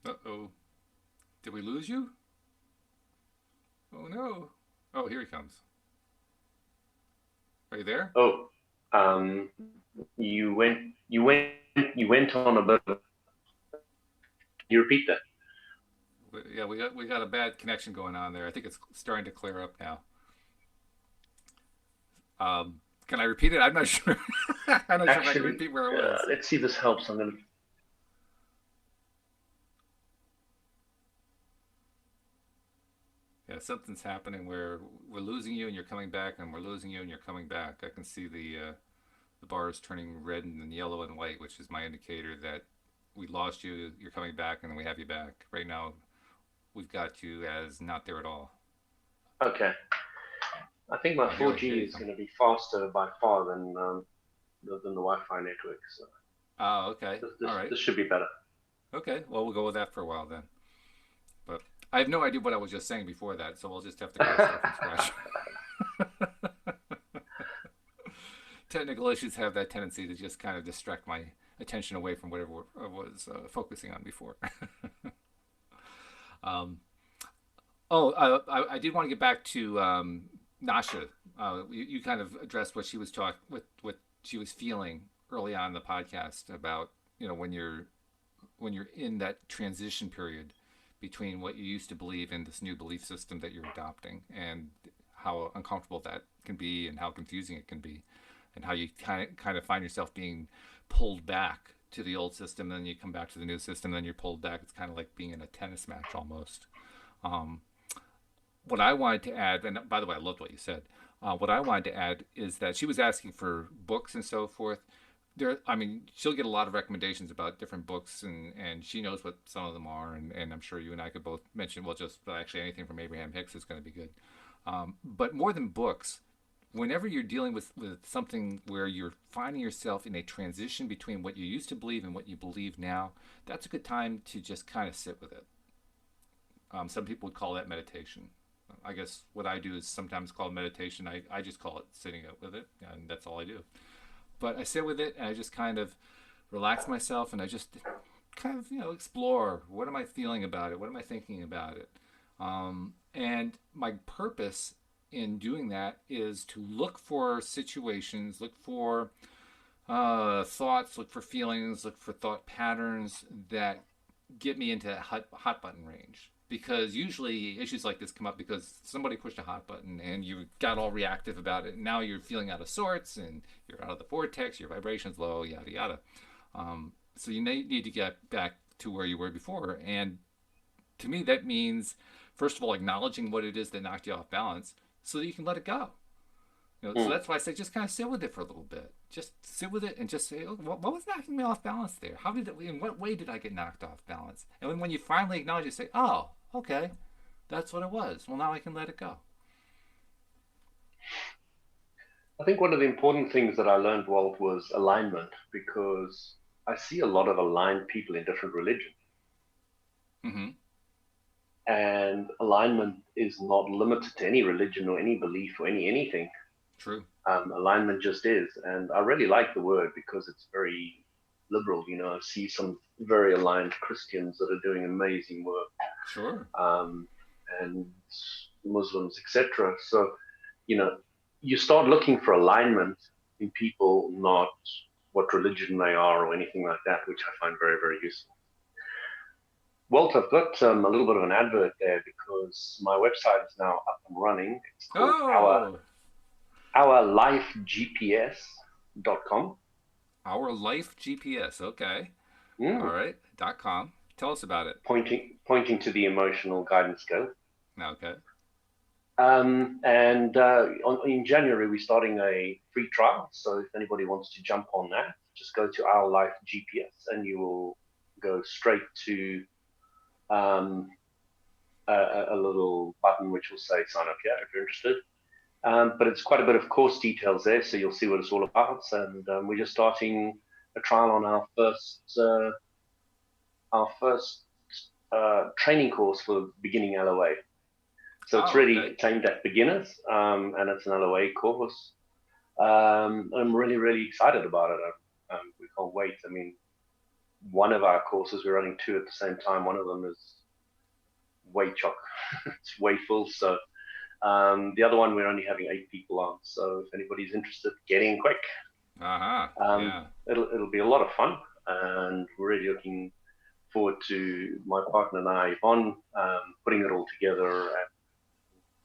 Uh-oh. Did we lose you? Oh no. Oh, here he comes. Are you there? Oh, um, you went, you went, you went on a bit. Can you repeat that? Yeah, we got a bad connection going on there. I think it's starting to clear up now. Can I repeat it? I'm not sure. I'm not sure if I can Actually, repeat where I was. let's see if this helps. Yeah, something's happening where we're losing you and you're coming back, and we're losing you and you're coming back. I can see the bars turning red and then yellow and white, which is my indicator that we lost you. You're coming back, and then we have you back. Right now, we've got you as not there at all. Okay. I think my Oh, here 4G you is come. going to be faster by far than the Wi-Fi network. So Oh, okay. this, All this right. this should be better. Okay. Well, we'll go with that for a while then. But I have no idea what I was just saying before that, so we'll just have to kind of start from scratch. Technical issues have that tendency to just kind of distract my attention away from whatever I was focusing on before. um, I did want to get back to Nasha. You kind of addressed what she was talking, what she was feeling early on in the podcast about when you're in that transition period between what you used to believe and this new belief system that you're adopting, and how uncomfortable that can be, and how confusing it can be, and how you kind of find yourself being pulled back to the old system, and then you come back to the new system, and then you're pulled back. It's kind of like being in a tennis match almost. Um, what I wanted to add, and by the way, I loved what you said. What I wanted to add is that she was asking for books and so forth. I mean, she'll get a lot of recommendations about different books, and she knows what some of them are, and I'm sure you and I could both mention. Well, just actually anything from Abraham Hicks is going to be good. But more than books, whenever you're dealing with something where you're finding yourself in a transition between what you used to believe and what you believe now, that's a good time to just kind of sit with it. Some people would call that meditation. I guess what I do is sometimes called meditation. I just call it sitting with it, and that's all I do. But I sit with it, and I just kind of relax myself, and I just kind of explore, what am I feeling about it, what am I thinking about it. And my purpose in doing that is to look for situations, look for thoughts, look for feelings, look for thought patterns that get me into hot button range. Because usually issues like this come up because somebody pushed a hot button and you got all reactive about it. And now you're feeling out of sorts and you're out of the vortex, your vibration's low, yada yada. So you need to get back to where you were before. And to me, that means, first of all, acknowledging what it is that knocked you off balance so that you can let it go. So Mm. that's why I say just kind of sit with it for a little bit. Just sit with it and just say, oh, what was knocking me off balance there? How did it? In what way did I get knocked off balance? And when you finally acknowledge it, say, oh, okay, that's what it was. Well, now I can let it go. I think one of the important things that I learned, Walt, was alignment, because I see a lot of aligned people in different religions, Mm-hmm. and alignment is not limited to any religion or any belief or anything. True. Alignment just is, and I really like the word because it's very, liberal. I see some very aligned Christians that are doing amazing work, Sure. um, and Muslims, etc. So, you know, you start looking for alignment in people, not what religion they are or anything like that, which I find very, very useful. Walt, I've got a little bit of an advert there because my website is now up and running. It's called Oh, ourlifegps.com. Our Life GPS. Okay. All Mm, right. .com. Tell us about it. pointing to the emotional guidance scale. Okay. And in January, we're starting a free trial. So if anybody wants to jump on that, just go to Our Life GPS and you will go straight to um, a little button which will say sign up here if you're interested. But it's quite a bit of course details there, so you'll see what it's all about. And we're just starting a trial on our first training course for beginning LOA. So it's Oh, okay. really aimed at beginners, and it's an LOA course. I'm really, really excited about it. We can't wait. I mean, one of our courses, we're running two at the same time. One of them is way chock. It's way full. So the other one, we're only having 8 people on. So if anybody's interested, get in quick. Uh-huh. Yeah. It'll be a lot of fun, and we're really looking forward to my partner and I, Yvonne, putting it all together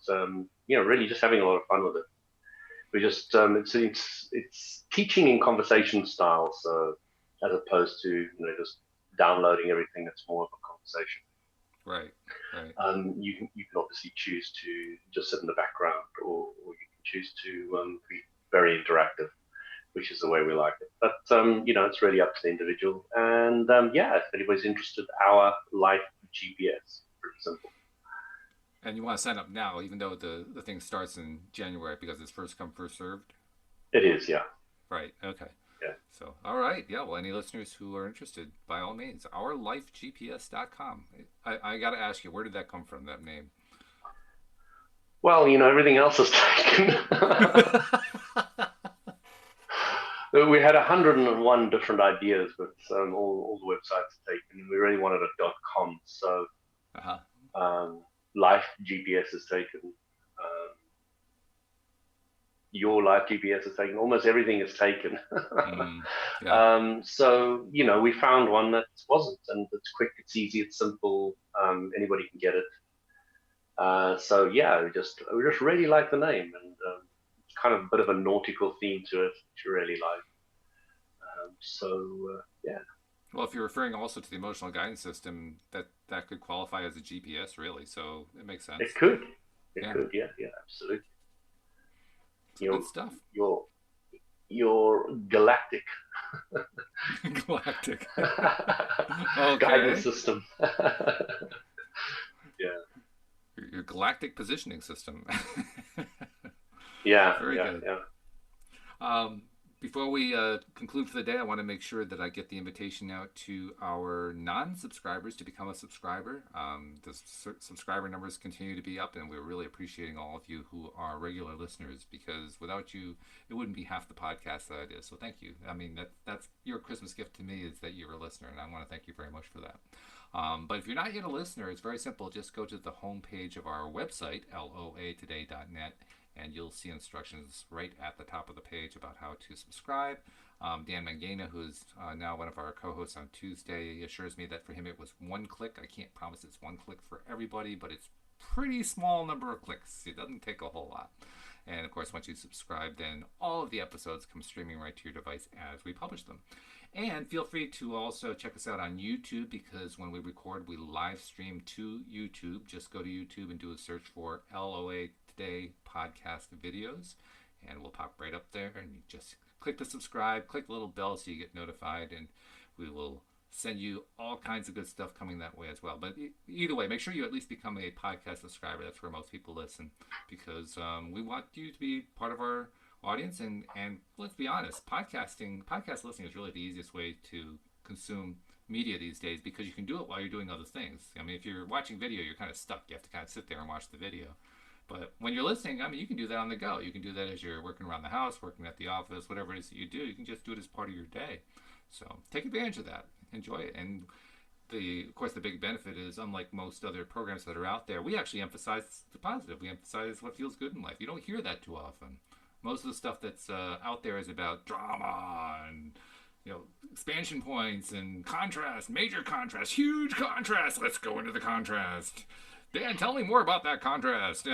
and really just having a lot of fun with it. We just it's teaching in conversation style, so as opposed to just downloading everything, it's more of a conversation. Right. Right. You can obviously choose to just sit in the background, or you can choose to be very interactive, which is the way we like it. But it's really up to the individual. And yeah, if anybody's interested, Our Life GPS, pretty simple. And you want to sign up now, even though the thing starts in January because it's first come, first served? It is, yeah, Right. Okay. yeah. So, all right. Yeah. Well, any listeners who are interested, by all means, ourlifegps.com. I got to ask you, where did that come from, that name? Well, everything else is taken. We had 101 different ideas, but all the websites are taken. We really wanted a .com, so Uh-huh. um, Life GPS is taken. Your Life GPS is taken. Almost everything is taken. Mm, yeah. So we found one that wasn't, and it's quick, it's easy, it's simple. Anybody can get it. So yeah, we just really like the name, and it's kind of a bit of a nautical theme to it, which we really like. Yeah, Well, if you're referring also to the emotional guidance system, that could qualify as a GPS, really. So it makes it sense. could, it Yeah. could, yeah, yeah, absolutely. So Your good stuff. your your galactic Galactic. guidance Okay. system. Yeah, Your galactic positioning system. yeah, Very yeah, good. yeah. Um, Before we conclude for the day, I want to make sure that I get the invitation out to our non-subscribers to become a subscriber. The subscriber numbers continue to be up, and we're really appreciating all of you who are regular listeners, because without you, it wouldn't be half the podcast that it is. So thank you. I mean, that's your Christmas gift to me, is that you're a listener, and I want to thank you very much for that. But if you're not yet a listener, it's very simple. Just go to the homepage of our website, loatoday.net, and you'll see instructions right at the top of the page about how to subscribe. Dan Mangena, who's now one of our co-hosts on Tuesday, assures me that for him it was one click. I can't promise it's one click for everybody, but it's pretty small number of clicks. It doesn't take a whole lot. And of course, once you subscribe, then all of the episodes come streaming right to your device as we publish them. And feel free to also check us out on YouTube, because when we record, we live stream to YouTube. Just go to YouTube and do a search for LOA Today podcast videos, and we'll pop right up there. And you just click the subscribe, click the little bell so you get notified, and we will send you all kinds of good stuff coming that way as well. But either way, make sure you at least become a podcast subscriber. That's where most people listen, because we want you to be part of our audience. And let's be honest, podcast listening is really the easiest way to consume media these days, because you can do it while you're doing other things. I mean, if you're watching video, you're kind of stuck. You have to kind of sit there and watch the video. But when you're listening, I mean, you can do that on the go. You can do that as you're working around the house, working at the office, whatever it is that you do. You can just do it as part of your day. So take advantage of that. Enjoy it. And of course, the big benefit is, unlike most other programs that are out there, we actually emphasize the positive. We emphasize what feels good in life. You don't hear that too often. Most of the stuff that's out there is about drama and expansion points and contrast, major contrast, huge contrast. Let's go into the contrast. Dan, tell me more about that contrast.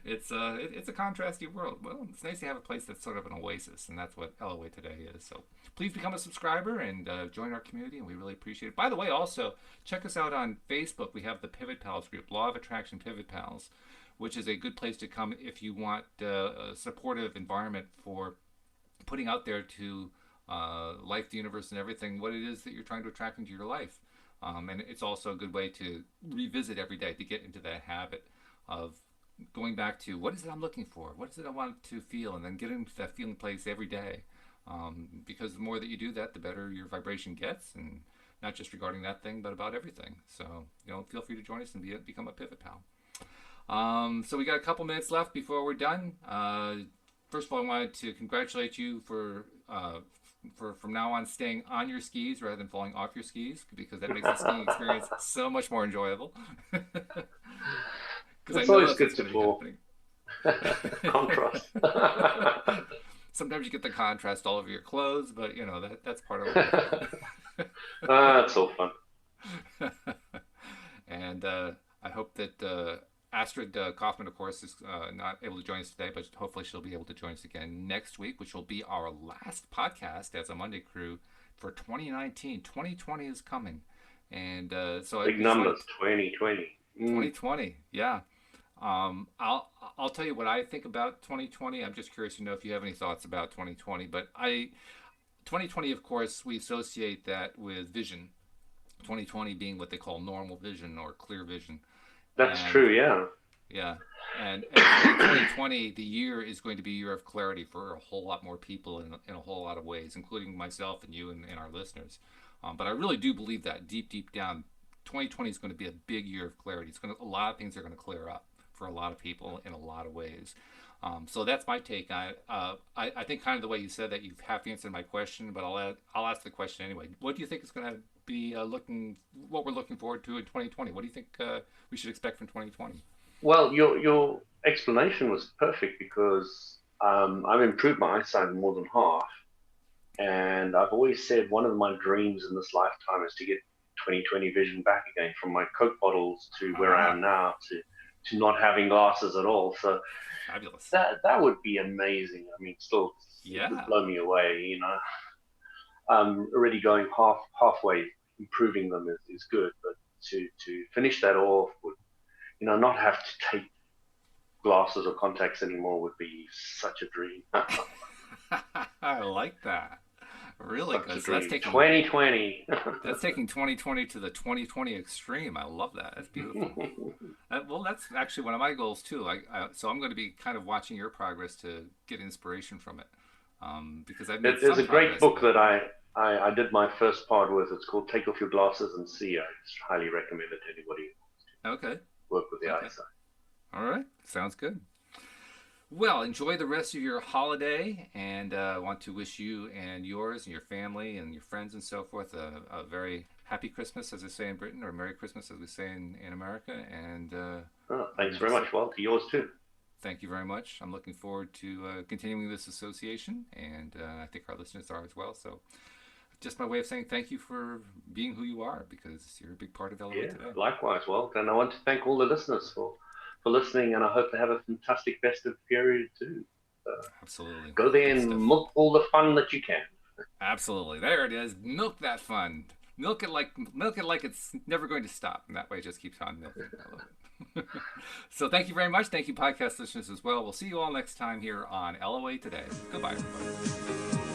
It's a contrasty world. Well, it's nice to have a place that's sort of an oasis, and that's what LOA today is. So please become a subscriber and join our community, and we really appreciate it. By the way, also check us out on Facebook. We have the Pivot Pals group, Law of Attraction Pivot Pals, which is a good place to come if you want a supportive environment for putting out there to life, the universe, and everything what it is that you're trying to attract into your life. And it's also a good way to revisit every day, to get into that habit of going back to what is it I'm looking for? What is it I want to feel? And then get into that feeling place every day. Because the more that you do that, the better your vibration gets. And not just regarding that thing, but about everything. So, feel free to join us and become a Pivot Pal. So we got a couple minutes left before we're done. First of all, I wanted to congratulate you for from now on staying on your skis rather than falling off your skis, because that makes the skiing experience so much more enjoyable. It's always good to fall. Contrast. Sometimes you get the contrast all over your clothes, but that's part of it. It's all fun. And I hope that Astrid Kaufman, of course, is not able to join us today, but hopefully she'll be able to join us again next week, which will be our last podcast as a Monday Crew for 2019. 2020 is coming. And so big numbers, 2020. 2020, yeah. I'll tell you what I think about 2020. I'm just curious to know if you have any thoughts about 2020. But 2020, of course, we associate that with vision. 2020 being what they call normal vision or clear vision. That's true, yeah. Yeah. And 2020, the year is going to be a year of clarity for a whole lot more people in a whole lot of ways, including myself and you and our listeners. But I really do believe that deep down, 2020 is going to be a big year of clarity. A lot of things are going to clear up for a lot of people in a lot of ways. So that's my take on it. I think kind of the way you said that, you've half answered my question, but I'll ask the question anyway. What do you think is going to be what we're looking forward to in 2020? What do you think we should expect from 2020? Well, your explanation was perfect, because I've improved my eyesight more than half, and I've always said one of my dreams in this lifetime is to get 2020 vision back again, from my Coke bottles to where I am now to not having glasses at all. So fabulous. That would be amazing. I mean, still, yeah, it would blow me away. Already going halfway improving them is good, but to finish that off would, not have to take glasses or contacts anymore would be such a dream. I like that. Really good. So that's taking 2020. That's taking 2020 to the 2020 extreme. I love that. That's beautiful. Well, that's actually one of my goals too. So I'm going to be kind of watching your progress to get inspiration from it. Because there's a great book that I did my first part with. It's called Take Off Your Glasses and See. I highly recommend it to anybody who wants to work with the eyesight. All right. Sounds good. Well, enjoy the rest of your holiday, and I want to wish you and yours and your family and your friends and so forth a very happy Christmas, as they say in Britain, or Merry Christmas, as we say in America. And thanks very much, Walt. To yours too. Thank you very much. I'm looking forward to continuing this association, and I think our listeners are as well. So just my way of saying thank you for being who you are, because you're a big part of LOA today. Likewise, Walt. And I want to thank all the listeners for listening, and I hope they have a fantastic festive period too. Absolutely. Go there and milk all the fun that you can. Absolutely. There it is. Milk that fun. Milk it like it's never going to stop, and that way it just keeps on milking. I love it. So thank you very much. Thank you, podcast listeners, as well. We'll see you all next time here on LOA Today. Goodbye, everybody.